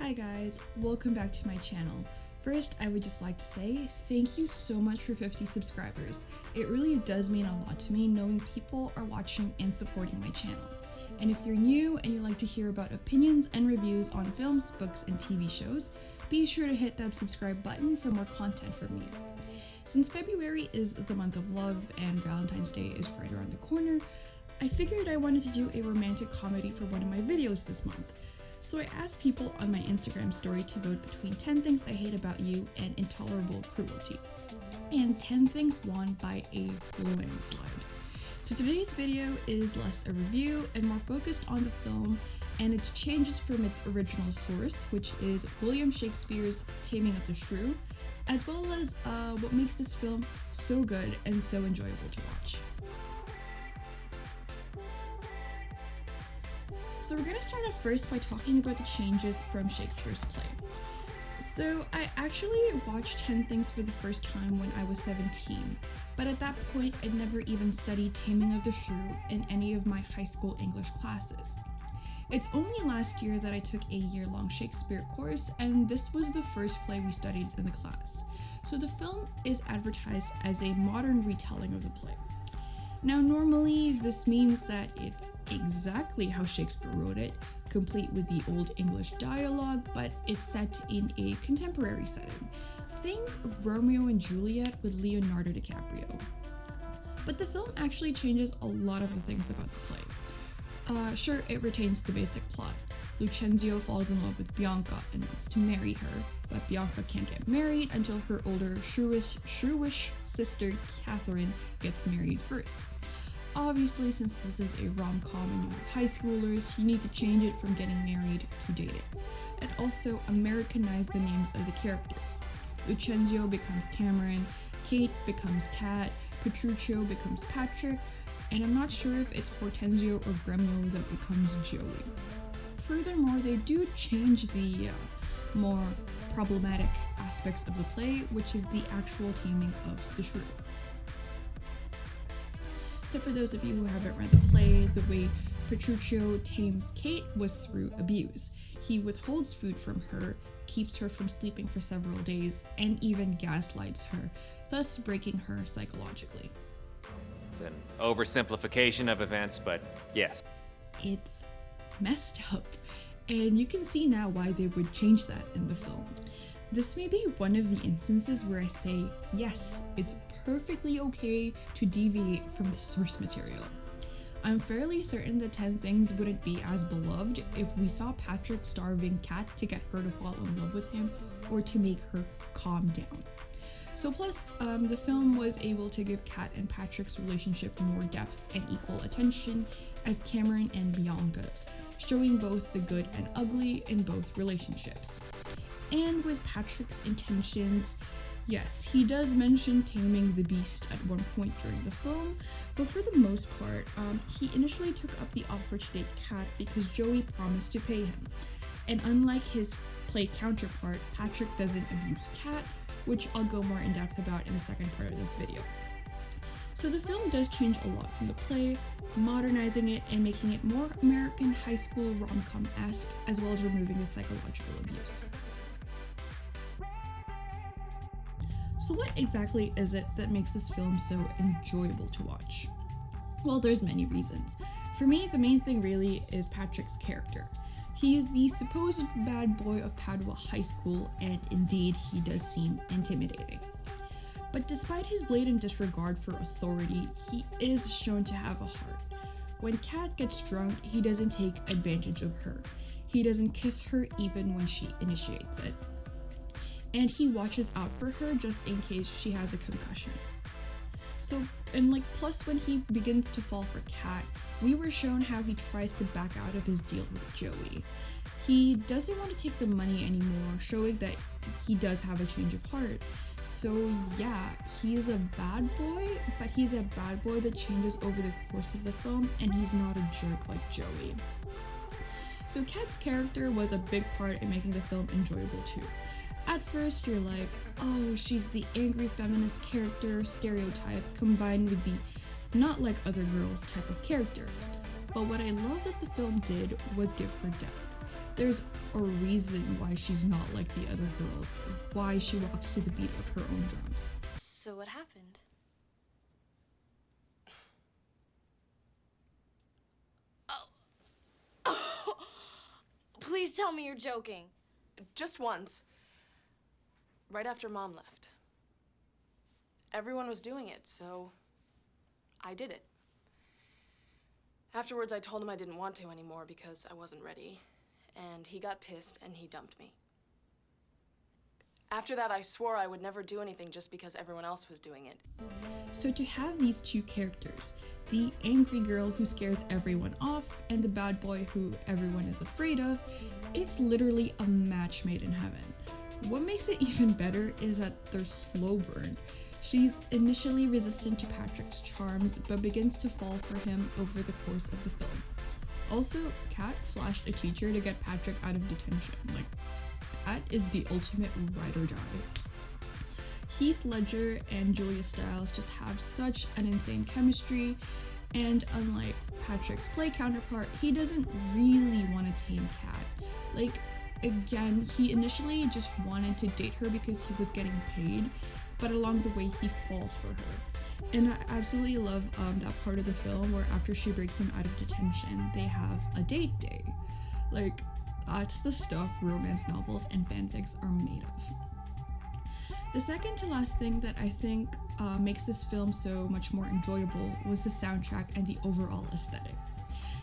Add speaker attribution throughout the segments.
Speaker 1: Hi guys, welcome back to my channel. First, I would just like to say thank you so much for 50 subscribers. It really does mean a lot to me knowing people are watching and supporting my channel. And if you're new and you like to hear about opinions and reviews on films, books, and TV shows, be sure to hit that subscribe button for more content from me. Since February is the month of love and Valentine's Day is right around the corner, I figured I wanted to do a romantic comedy for one of my videos this month. So I asked people on my Instagram story to vote between 10 things I hate about you and intolerable cruelty. And 10 things won by a landslide. So today's video is less a review and more focused on the film and its changes from its original source, which is William Shakespeare's Taming of the Shrew, as well as what makes this film so good and so enjoyable to watch. So we're going to start off first by talking about the changes from Shakespeare's play. So I actually watched 10 Things for the first time when I was 17, but at that point I'd never even studied Taming of the Shrew in any of my high school English classes. It's only last year that I took a year-long Shakespeare course, and this was the first play we studied in the class. So the film is advertised as a modern retelling of the play. Now normally this means that it's exactly how Shakespeare wrote it, complete with the Old English dialogue, but it's set in a contemporary setting. Think Romeo and Juliet with Leonardo DiCaprio. But the film actually changes a lot of the things about the play. Sure, it retains the basic plot. Lucrezio falls in love with Bianca and wants to marry her, but Bianca can't get married until her older shrewish sister Catherine gets married first. Obviously, since this is a rom-com and you have high schoolers, you need to change it from getting married to dating. And also Americanize the names of the characters. Lucrezio becomes Cameron, Kate becomes Kat, Petruchio becomes Patrick, and I'm not sure if it's Hortensio or Gremio that becomes Joey. Furthermore, they do change the more problematic aspects of the play, which is the actual taming of the shrew. So for those of you who haven't read the play, the way Petruchio tames Kate was through abuse. He withholds food from her, keeps her from sleeping for several days, and even gaslights her, thus breaking her psychologically.
Speaker 2: It's an oversimplification of events, but yes.
Speaker 1: It's messed up, and you can see now why they would change that in the film. This may be one of the instances where I say, yes, it's perfectly okay to deviate from the source material. I'm fairly certain that 10 Things wouldn't be as beloved if we saw Patrick starving Kat to get her to fall in love with him or to make her calm down. So plus, the film was able to give Kat and Patrick's relationship more depth and equal attention as Cameron and Bianca's, showing both the good and ugly in both relationships. And with Patrick's intentions, yes, he does mention taming the beast at one point during the film, but for the most part, he initially took up the offer to date Kat because Joey promised to pay him. And unlike his play counterpart, Patrick doesn't abuse Kat, which I'll go more in depth about in the second part of this video. So the film does change a lot from the play, modernizing it and making it more American high school rom-com-esque, as well as removing the psychological abuse. So what exactly is it that makes this film so enjoyable to watch? Well, there's many reasons. For me, the main thing really is Patrick's character. He is the supposed bad boy of Padua High School, and indeed, he does seem intimidating. But despite his blatant disregard for authority, he is shown to have a heart. When Kat gets drunk, he doesn't take advantage of her. He doesn't kiss her even when she initiates it. And he watches out for her just in case she has a concussion. So, and plus when he begins to fall for Kat, we were shown how he tries to back out of his deal with Joey. He doesn't want to take the money anymore, showing that he does have a change of heart. So yeah, he is a bad boy, but he's a bad boy that changes over the course of the film, and he's not a jerk like Joey. So Kat's character was a big part in making the film enjoyable too. At first, you're like, oh, she's the angry feminist character stereotype combined with the not like other girls type of character. But what I love that the film did was give her depth. There's a reason why she's not like the other girls, why she walks to the beat of her own drum.
Speaker 3: So what happened? Oh. Please tell me you're joking.
Speaker 4: Just once. Right after Mom left. Everyone was doing it, so I did it. Afterwards, I told him I didn't want to anymore because I wasn't ready, and he got pissed and he dumped me. After that, I swore I would never do anything just because everyone else was doing it.
Speaker 1: So to have these two characters, the angry girl who scares everyone off and the bad boy who everyone is afraid of, it's literally a match made in heaven. What makes it even better is that they're slow burn. She's initially resistant to Patrick's charms, but begins to fall for him over the course of the film. Also, Kat flashed a teacher to get Patrick out of detention. Like, that is the ultimate ride or die. Heath Ledger and Julia Stiles just have such an insane chemistry, and unlike Patrick's play counterpart, he doesn't really want to tame Kat. Like, again, he initially just wanted to date her because he was getting paid, but along the way he falls for her. And I absolutely love that part of the film where after she breaks him out of detention, they have a date day. Like, that's the stuff romance novels and fanfics are made of. The second to last thing that I think makes this film so much more enjoyable was the soundtrack and the overall aesthetic.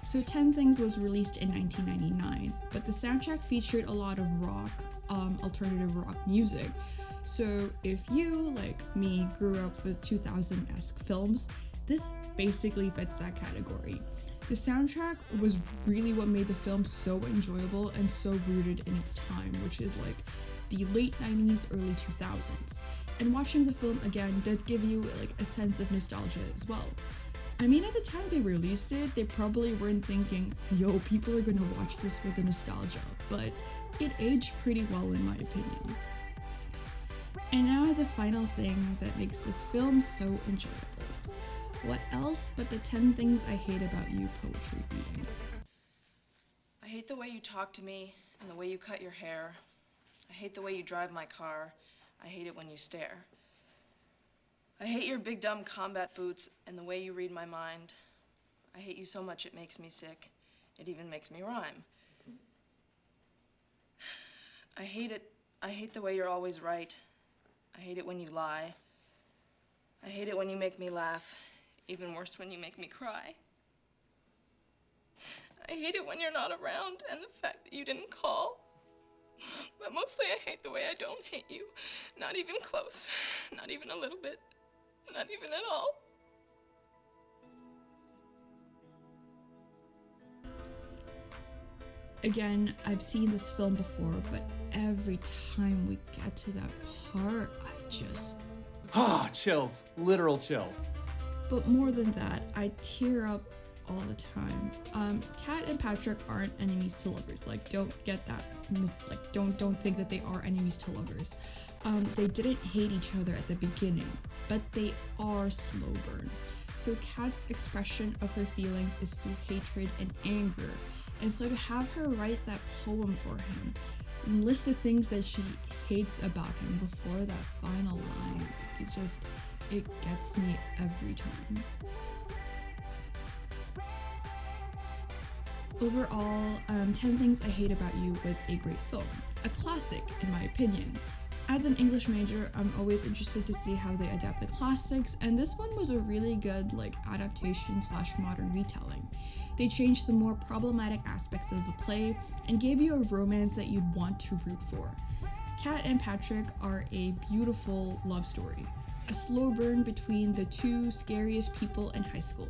Speaker 1: So 10 Things was released in 1999, but the soundtrack featured a lot of rock, alternative rock music. So if you, like me, grew up with 2000-esque films, this basically fits that category. The soundtrack was really what made the film so enjoyable and so rooted in its time, which is like the late 90s, early 2000s. And watching the film again does give you like a sense of nostalgia as well. I mean, at the time they released it, they probably weren't thinking, yo, people are gonna watch this for the nostalgia, but it aged pretty well in my opinion. And now the final thing that makes this film so enjoyable. What else but the 10 Things I Hate About You poetry reading?
Speaker 4: I hate the way you talk to me and the way you cut your hair. I hate the way you drive my car. I hate it when you stare. I hate your big dumb combat boots and the way you read my mind. I hate you so much it makes me sick. It even makes me rhyme. I hate it. I hate the way you're always right. I hate it when you lie. I hate it when you make me laugh. Even worse when you make me cry. I hate it when you're not around and the fact that you didn't call. But mostly I hate the way I don't hate you. Not even close. Not even a little bit. Not even at all.
Speaker 1: Again, I've seen this film before, but every time we get to that part, I just...
Speaker 5: chills. Literal chills.
Speaker 1: But more than that, I tear up all the time. Kat and Patrick aren't enemies to lovers. Like, don't get that don't think that they are enemies to lovers. They didn't hate each other at the beginning, but they are slow burn. So Kat's expression of her feelings is through hatred and anger. And so to have her write that poem for him and list the things that she hates about him before that final line, it gets me every time. Overall, 10 Things I Hate About You was a great film, a classic in my opinion. As an English major, I'm always interested to see how they adapt the classics, and this one was a really good adaptation / modern retelling. They changed the more problematic aspects of the play and gave you a romance that you'd want to root for. Kat and Patrick are a beautiful love story, a slow burn between the two scariest people in high school,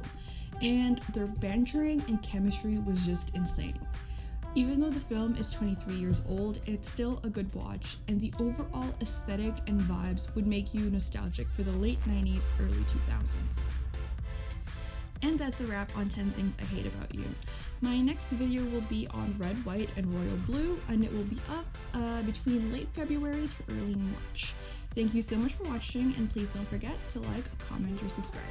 Speaker 1: and their bantering and chemistry was just insane. Even though the film is 23 years old, it's still a good watch, and the overall aesthetic and vibes would make you nostalgic for the late 90s, early 2000s. And that's a wrap on 10 Things I Hate About You. My next video will be on Red, White, and Royal Blue, and it will be up between late February to early March. Thank you so much for watching, and please don't forget to like, comment, or subscribe.